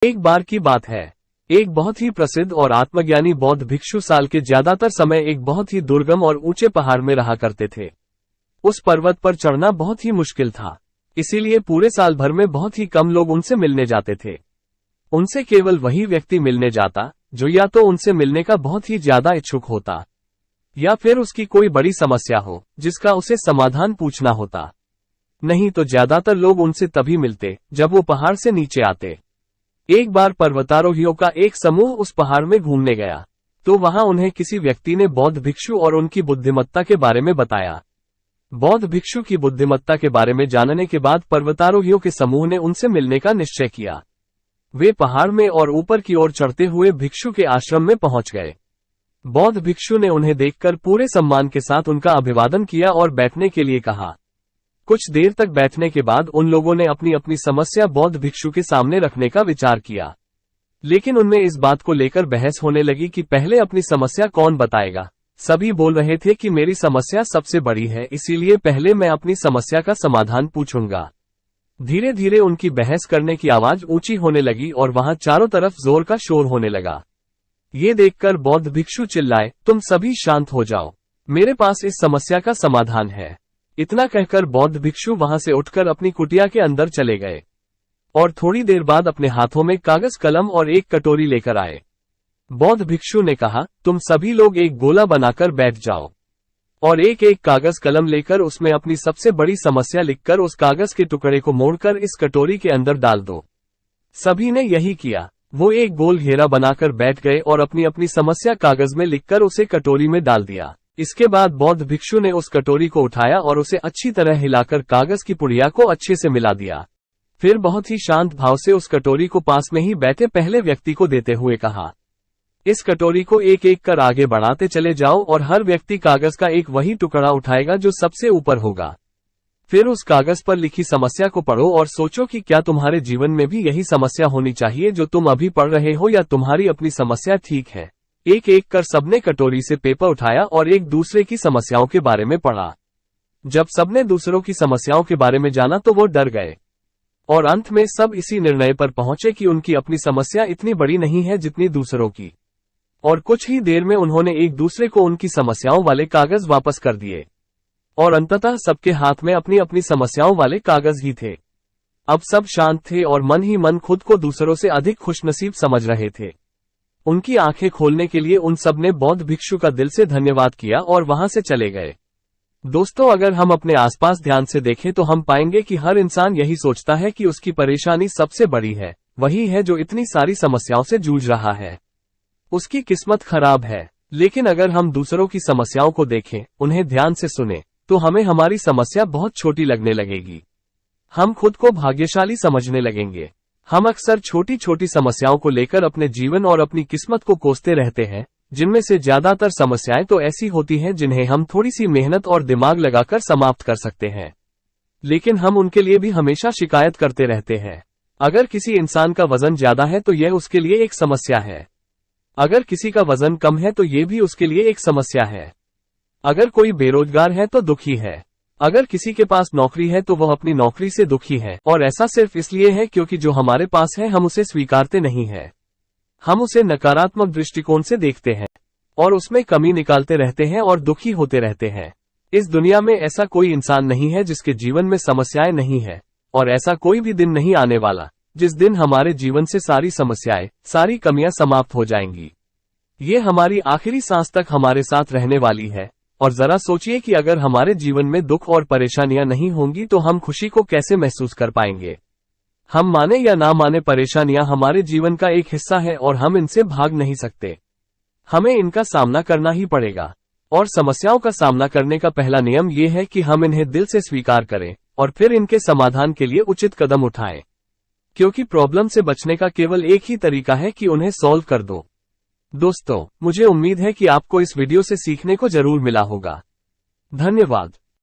एक बार की बात है, एक बहुत ही प्रसिद्ध और आत्मज्ञानी बौद्ध भिक्षु साल के ज्यादातर समय एक बहुत ही दुर्गम और ऊंचे पहाड़ में रहा करते थे। उस पर्वत पर चढ़ना बहुत ही मुश्किल था, इसीलिए पूरे साल भर में बहुत ही कम लोग उनसे मिलने जाते थे। उनसे केवल वही व्यक्ति मिलने जाता जो या तो उनसे मिलने का बहुत ही ज्यादा इच्छुक होता या फिर उसकी कोई बड़ी समस्या हो जिसका उसे समाधान पूछना होता। नहीं तो ज्यादातर लोग उनसे तभी मिलते जब वो पहाड़ से नीचे आते। एक बार पर्वतारोहियों का एक समूह उस पहाड़ में घूमने गया तो वहां उन्हें किसी व्यक्ति ने बौद्ध भिक्षु और उनकी बुद्धिमत्ता के बारे में बताया। बौद्ध भिक्षु की बुद्धिमत्ता के बारे में जानने के बाद पर्वतारोहियों के समूह ने उनसे मिलने का निश्चय किया। वे पहाड़ में और ऊपर की ओर चढ़ते हुए भिक्षु के आश्रम में पहुंच गए। बौद्ध भिक्षु ने उन्हें देखकर पूरे सम्मान के साथ उनका अभिवादन किया और बैठने के लिए कहा। कुछ देर तक बैठने के बाद उन लोगों ने अपनी अपनी समस्या बौद्ध भिक्षु के सामने रखने का विचार किया, लेकिन उनमें इस बात को लेकर बहस होने लगी कि पहले अपनी समस्या कौन बताएगा। सभी बोल रहे थे कि मेरी समस्या सबसे बड़ी है, इसीलिए पहले मैं अपनी समस्या का समाधान पूछूंगा। धीरे धीरे उनकी बहस करने की आवाज ऊंची होने लगी और वहां चारों तरफ जोर का शोर होने लगा। ये देखकर बौद्ध भिक्षु चिल्लाए, तुम सभी शांत हो जाओ, मेरे पास इस समस्या का समाधान है। इतना कहकर बौद्ध भिक्षु वहां से उठकर अपनी कुटिया के अंदर चले गए और थोड़ी देर बाद अपने हाथों में कागज कलम और एक कटोरी लेकर आए। बौद्ध भिक्षु ने कहा, तुम सभी लोग एक गोला बनाकर बैठ जाओ और एक एक कागज कलम लेकर उसमें अपनी सबसे बड़ी समस्या लिखकर उस कागज के टुकड़े को मोड़कर इस कटोरी के अंदर डाल दो। सभी ने यही किया। वो एक गोल घेरा बनाकर बैठ गए और अपनी अपनी समस्या कागज में लिखकर उसे कटोरी में डाल दिया। इसके बाद बौद्ध भिक्षु ने उस कटोरी को उठाया और उसे अच्छी तरह हिलाकर कागज की पुड़िया को अच्छे से मिला दिया। फिर बहुत ही शांत भाव से उस कटोरी को पास में ही बैठे पहले व्यक्ति को देते हुए कहा, इस कटोरी को एक एक कर आगे बढ़ाते चले जाओ और हर व्यक्ति कागज का एक वही टुकड़ा उठाएगा जो सबसे ऊपर होगा। फिर उस कागज पर लिखी समस्या को पढ़ो और सोचो कि क्या तुम्हारे जीवन में भी यही समस्या होनी चाहिए जो तुम अभी पढ़ रहे हो, या तुम्हारी अपनी समस्या ठीक है। एक एक कर सबने कटोरी से पेपर उठाया और एक दूसरे की समस्याओं के बारे में पढ़ा। जब सबने दूसरों की समस्याओं के बारे में जाना तो वो डर गए और अंत में सब इसी निर्णय पर पहुंचे कि उनकी अपनी समस्या इतनी बड़ी नहीं है जितनी दूसरों की। और कुछ ही देर में उन्होंने एक दूसरे को उनकी समस्याओं वाले कागज वापस कर दिए और अंततः सबके हाथ में अपनी अपनी समस्याओं वाले कागज ही थे। अब सब शांत थे और मन ही मन खुद को दूसरों से अधिक खुशनसीब समझ रहे थे। उनकी आंखें खोलने के लिए उन सब ने बौद्ध भिक्षु का दिल से धन्यवाद किया और वहां से चले गए। दोस्तों, अगर हम अपने आसपास ध्यान से देखें तो हम पाएंगे कि हर इंसान यही सोचता है कि उसकी परेशानी सबसे बड़ी है, वही है जो इतनी सारी समस्याओं से जूझ रहा है। उसकी किस्मत खराब है। लेकिन अगर हम दूसरों की समस्याओं को देखें, उन्हें ध्यान से सुने, तो हमें हमारी समस्या बहुत छोटी लगने लगेगी। हम खुद को भाग्यशाली समझने लगेंगे। हम अक्सर छोटी छोटी समस्याओं को लेकर अपने जीवन और अपनी किस्मत को कोसते रहते हैं, जिनमें से ज्यादातर समस्याएं तो ऐसी होती हैं जिन्हें हम थोड़ी सी मेहनत और दिमाग लगाकर समाप्त कर सकते हैं, लेकिन हम उनके लिए भी हमेशा शिकायत करते रहते हैं। अगर किसी इंसान का वजन ज्यादा है तो यह उसके लिए एक समस्या है। अगर किसी का वजन कम है तो ये भी उसके लिए एक समस्या है। अगर कोई बेरोजगार है तो दुखी है। अगर किसी के पास नौकरी है तो वह अपनी नौकरी से दुखी है, और ऐसा सिर्फ इसलिए है क्योंकि जो हमारे पास है हम उसे स्वीकारते नहीं है। हम उसे नकारात्मक दृष्टिकोण से देखते हैं और उसमें कमी निकालते रहते हैं और दुखी होते रहते हैं। इस दुनिया में ऐसा कोई इंसान नहीं है जिसके जीवन में समस्याएं नहीं है, और ऐसा कोई भी दिन नहीं आने वाला जिस दिन हमारे जीवन से सारी समस्याएं, सारी कमियां समाप्त हो जाएंगी। ये हमारी आखिरी सांस तक हमारे साथ रहने वाली है। और जरा सोचिए कि अगर हमारे जीवन में दुख और परेशानियां नहीं होंगी तो हम खुशी को कैसे महसूस कर पाएंगे। हम माने या ना माने, परेशानियां हमारे जीवन का एक हिस्सा है और हम इनसे भाग नहीं सकते। हमें इनका सामना करना ही पड़ेगा। और समस्याओं का सामना करने का पहला नियम ये है कि हम इन्हें दिल से स्वीकार करें और फिर इनके समाधान के लिए उचित कदम उठाएं, क्योंकि प्रॉब्लम से बचने का केवल एक ही तरीका है कि उन्हें सॉल्व कर दो। दोस्तों, मुझे उम्मीद है कि आपको इस वीडियो से सीखने को जरूर मिला होगा। धन्यवाद।